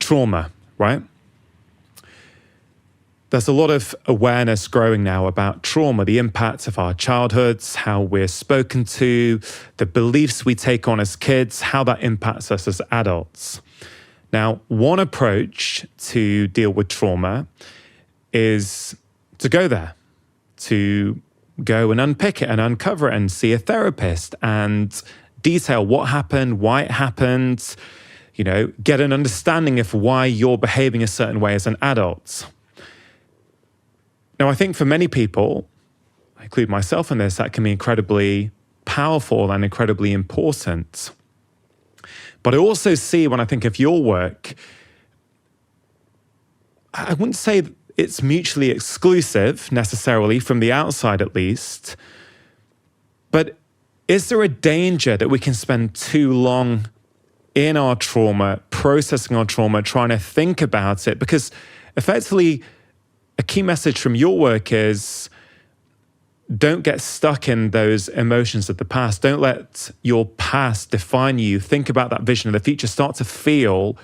trauma, right? There's a lot of awareness growing now about trauma, the impacts of our childhoods, how we're spoken to, the beliefs we take on as kids, how that impacts us as adults. Now, one approach to deal with trauma is to go there, to go and unpick it and uncover it and see a therapist and detail what happened, why it happened, get an understanding of why you're behaving a certain way as an adult. Now, I think for many people, I include myself in this, that can be incredibly powerful and incredibly important. But I also see, when I think of your work, I wouldn't say it's mutually exclusive necessarily, from the outside at least, but is there a danger that we can spend too long in our trauma, processing our trauma, trying to think about it? Because effectively, a key message from your work is don't get stuck in those emotions of the past. Don't let your past define you. Think about that vision of the future. Start to feel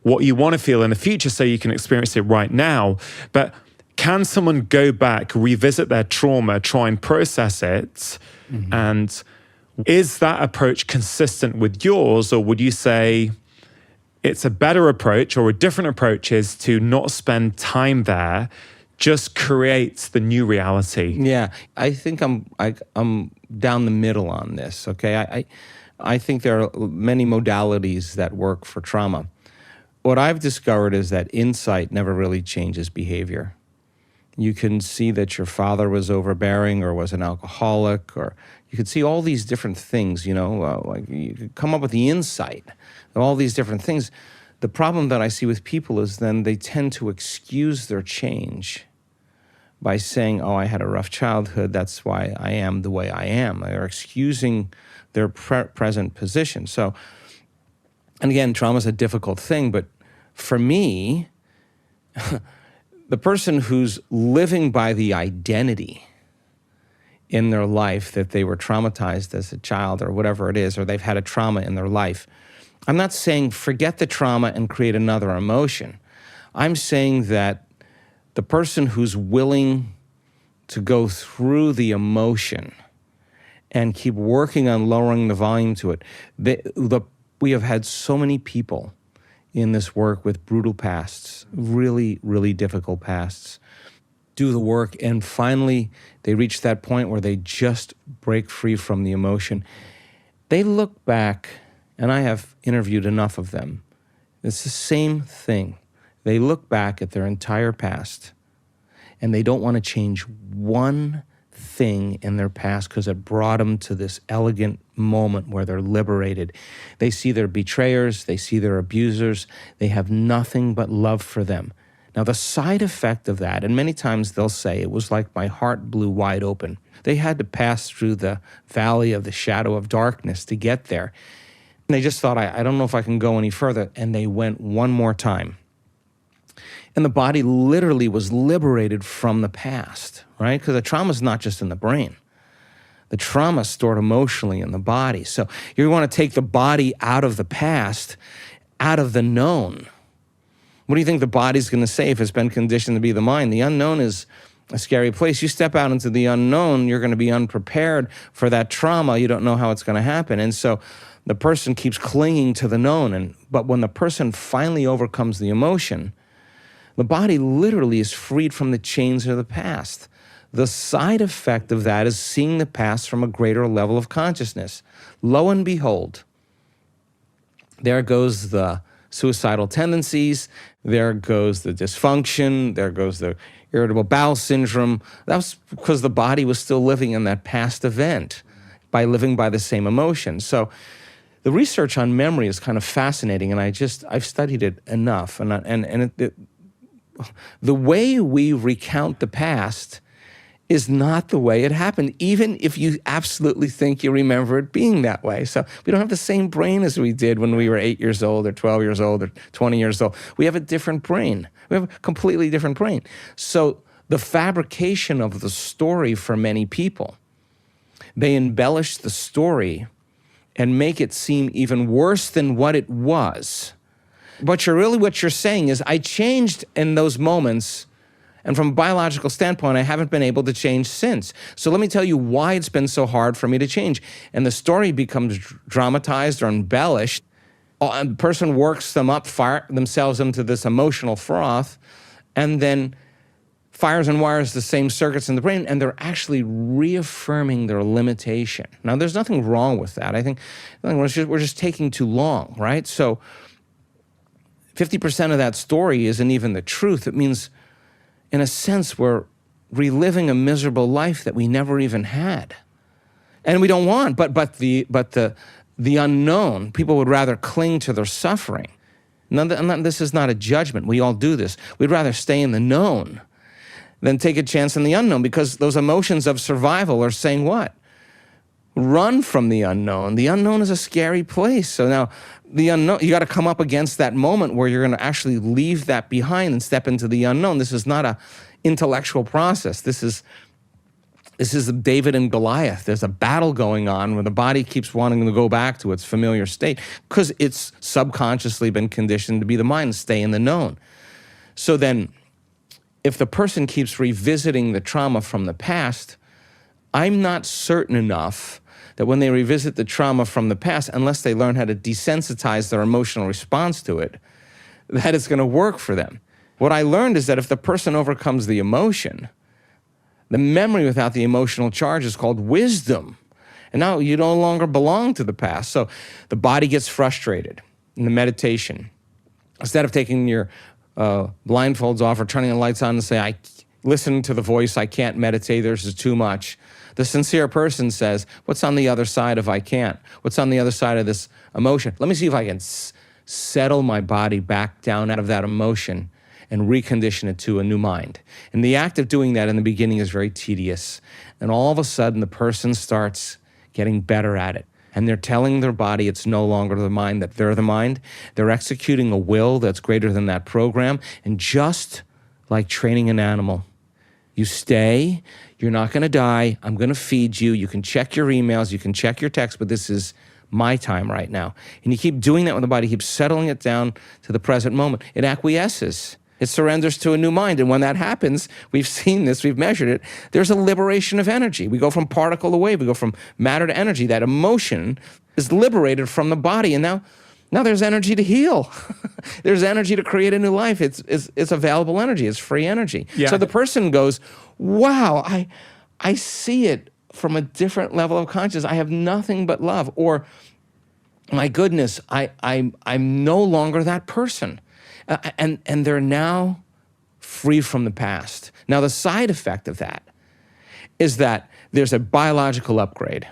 what you want to feel in the future so you can experience it right now. But can someone go back, revisit their trauma, try and process it? Mm-hmm. And is that approach consistent with yours? Or would you say it's a better approach, or a different approach is to not spend time there, just create the new reality? Yeah, I think I'm down the middle on this, okay? I think there are many modalities that work for trauma. What I've discovered is that insight never really changes behavior. You can see that your father was overbearing or was an alcoholic, or you could see all these different things, like you could come up with the insight of all these different things. The problem that I see with people is then they tend to excuse their change by saying, oh, I had a rough childhood, that's why I am the way I am. They're excusing their present position. So, and again, trauma is a difficult thing, but for me, the person who's living by the identity in their life that they were traumatized as a child or whatever it is, or they've had a trauma in their life, I'm not saying forget the trauma and create another emotion. I'm saying that the person who's willing to go through the emotion and keep working on lowering the volume to it. We have had so many people in this work with brutal pasts, really, really difficult pasts, do the work, and finally they reach that point where they just break free from the emotion. They look back, and I have interviewed enough of them. It's the same thing. They look back at their entire past, and they don't want to change one thing in their past because it brought them to this elegant moment where they're liberated. They see their betrayers, they see their abusers, they have nothing but love for them. Now, the side effect of that, and many times they'll say, it was like my heart blew wide open. They had to pass through the valley of the shadow of darkness to get there. And they just thought, I don't know if I can go any further. And they went one more time. And the body literally was liberated from the past, right? Because the trauma is not just in the brain. The trauma is stored emotionally in the body. So you want to take the body out of the past, out of the known. What do you think the body's going to say if it's been conditioned to be the mind? The unknown is a scary place. You step out into the unknown, you're going to be unprepared for that trauma. You don't know how it's going to happen. And so the person keeps clinging to the known. But when the person finally overcomes the emotion, the body literally is freed from the chains of the past. The side effect of that is seeing the past from a greater level of consciousness. Lo and behold, there goes the suicidal tendencies, there goes the dysfunction, there goes the irritable bowel syndrome. That was because the body was still living in that past event by living by the same emotion. So the research on memory is kind of fascinating, and I've studied it enough. The way we recount the past is not the way it happened, even if you absolutely think you remember it being that way. So we don't have the same brain as we did when we were 8 years old or 12 years old or 20 years old. We have a different brain. We have a completely different brain. So the fabrication of the story for many people, they embellish the story and make it seem even worse than what it was, But what you're saying is, I changed in those moments, and from a biological standpoint, I haven't been able to change since. So let me tell you why it's been so hard for me to change. And the story becomes dramatized or embellished. And the person works them up, fire themselves into this emotional froth, and then fires and wires the same circuits in the brain, and they're actually reaffirming their limitation. Now, there's nothing wrong with that. I think we're just taking too long, right? So 50% of that story isn't even the truth. It means, in a sense, we're reliving a miserable life that we never even had, and we don't want. But the unknown, people would rather cling to their suffering. This is not a judgment. We all do this. We'd rather stay in the known than take a chance in the unknown, because those emotions of survival are saying what? Run from the unknown. The unknown is a scary place. So now the unknown, you got to come up against that moment where you're going to actually leave that behind and step into the unknown. This is not a intellectual process. This is David and Goliath. There's a battle going on where the body keeps wanting to go back to its familiar state because it's subconsciously been conditioned to be the mind, stay in the known. So then, if the person keeps revisiting the trauma from the past, I'm not certain enough that when they revisit the trauma from the past, unless they learn how to desensitize their emotional response to it, that it's going to work for them. What I learned is that if the person overcomes the emotion, the memory without the emotional charge is called wisdom. And now you no longer belong to the past. So the body gets frustrated in the meditation. Instead of taking your blindfolds off or turning the lights on and say, listen to the voice, I can't meditate, this is too much. The sincere person says, what's on the other side of I can't? What's on the other side of this emotion? Let me see if I can settle my body back down out of that emotion and recondition it to a new mind. And the act of doing that in the beginning is very tedious. And all of a sudden, the person starts getting better at it. And they're telling their body it's no longer the mind, that they're the mind. They're executing a will that's greater than that program. And just like training an animal, you stay, you're not going to die, I'm going to feed you, you can check your emails, you can check your texts, but this is my time right now. And you keep doing that with the body, keep settling it down to the present moment. It acquiesces. It surrenders to a new mind. And when that happens, we've seen this, we've measured it, there's a liberation of energy. We go from particle to wave, we go from matter to energy. That emotion is liberated from the body. And now there's energy to heal. There's energy to create a new life. It's available energy. It's free energy. Yeah. So the person goes, wow, I see it from a different level of consciousness. I have nothing but love. Or, my goodness, I'm no longer that person. And they're now free from the past. Now, the side effect of that is that there's a biological upgrade.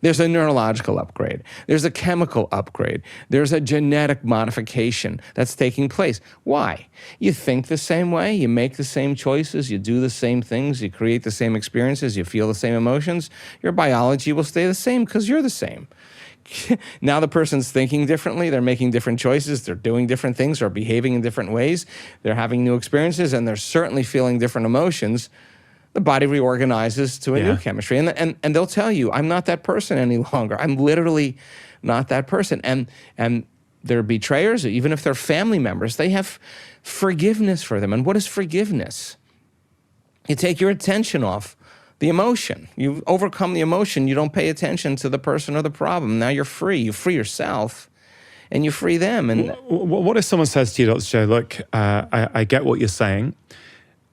There's a neurological upgrade. There's a chemical upgrade. There's a genetic modification that's taking place. Why? You think the same way, you make the same choices, you do the same things, you create the same experiences, you feel the same emotions. Your biology will stay the same because you're the same. Now the person's thinking differently, they're making different choices, they're doing different things, they're behaving in different ways, they're having new experiences, and they're certainly feeling different emotions. The body reorganizes to a new chemistry. And they'll tell you, I'm not that person any longer. I'm literally not that person. And their betrayers, even if they're family members, they have forgiveness for them. And what is forgiveness? You take your attention off the emotion. You overcome the emotion. You don't pay attention to the person or the problem. Now you're free. You free yourself and you free them. And what if someone says to you, Dr. Joe, look, I get what you're saying,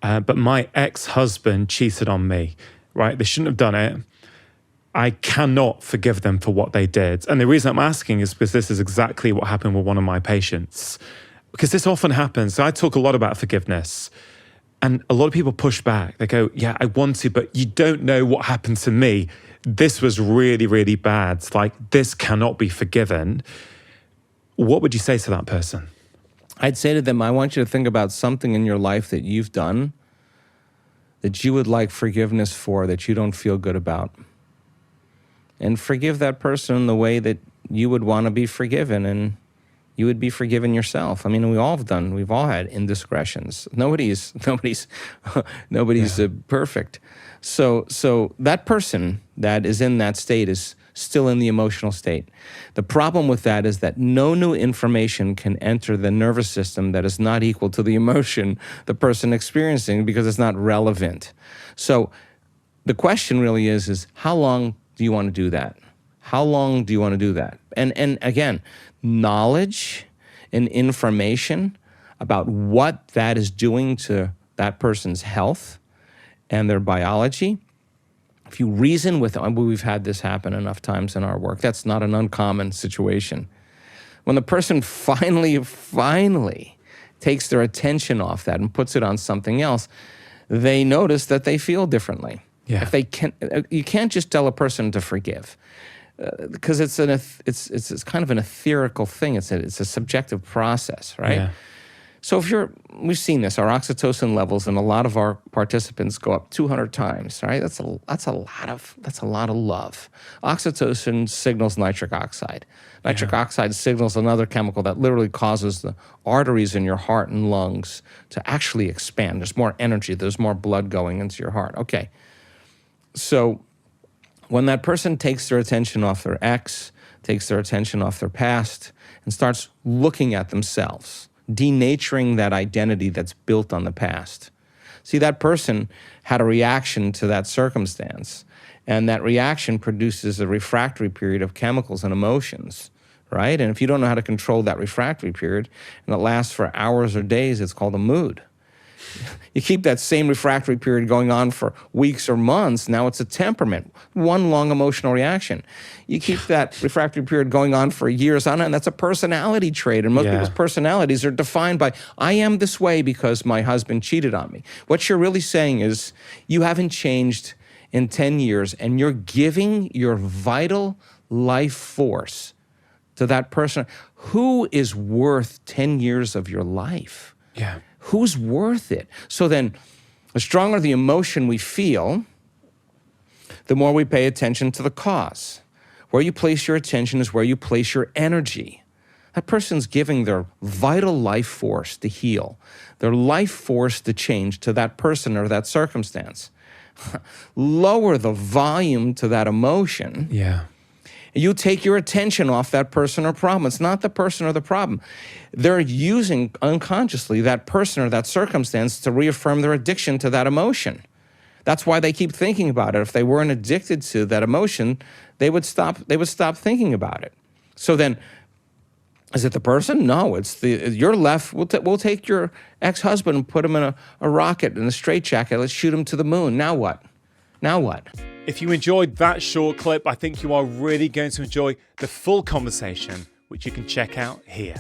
but my ex-husband cheated on me, right? They shouldn't have done it. I cannot forgive them for what they did. And the reason I'm asking is because this is exactly what happened with one of my patients. Because this often happens. So I talk a lot about forgiveness. And a lot of people push back. They go, yeah, I want to, but you don't know what happened to me. This was really, really bad. It's like, this cannot be forgiven. What would you say to that person? I'd say to them, I want you to think about something in your life that you've done that you would like forgiveness for, that you don't feel good about. And forgive that person in the way that you would want to be forgiven, and you would be forgiven yourself. I mean, we've all had indiscretions. Nobody's perfect. So that person that is in that state is still in the emotional state. The problem with that is that no new information can enter the nervous system that is not equal to the emotion the person experiencing because it's not relevant. So the question really is how long do you want to do that? How long do you want to do that? And again, knowledge and information about what that is doing to that person's health and their biology. If you reason with them, we've had this happen enough times in our work. That's not an uncommon situation. When the person finally takes their attention off that and puts it on something else, they notice that they feel differently. Yeah. If they can, you can't just tell a person to forgive, because it's kind of an etherical thing. It's a subjective process, right? Yeah. So we've seen this. Our oxytocin levels in a lot of our participants go up 200 times, right? That's a lot of love. Oxytocin signals nitric oxide. Nitric oxide signals another chemical that literally causes the arteries in your heart and lungs to actually expand. There's more energy. There's more blood going into your heart. Okay. So when that person takes their attention off their ex, takes their attention off their past, and starts looking at themselves, denaturing that identity that's built on the past. See, that person had a reaction to that circumstance, and that reaction produces a refractory period of chemicals and emotions, right? And if you don't know how to control that refractory period, and it lasts for hours or days, it's called a mood. You keep that same refractory period going on for weeks or months, now it's a temperament, one long emotional reaction. You keep that refractory period going on for years on end, that's a personality trait. And most people's personalities are defined by, I am this way because my husband cheated on me. What you're really saying is, you haven't changed in 10 years, and you're giving your vital life force to that person. Who is worth 10 years of your life? Yeah. Who's worth it? So then, the stronger the emotion we feel, the more we pay attention to the cause. Where you place your attention is where you place your energy. That person's giving their vital life force to heal, their life force to change to that person or that circumstance. Lower the volume to that emotion. Yeah. You take your attention off that person or problem. It's not the person or the problem. They're using unconsciously that person or that circumstance to reaffirm their addiction to that emotion. That's why they keep thinking about it. If they weren't addicted to that emotion, they would stop thinking about it. So then, is it the person? No, it's you're left. We'll take your ex-husband and put him in a rocket in a straitjacket. Let's shoot him to the moon. Now what? Now what? If you enjoyed that short clip, I think you are really going to enjoy the full conversation, which you can check out here.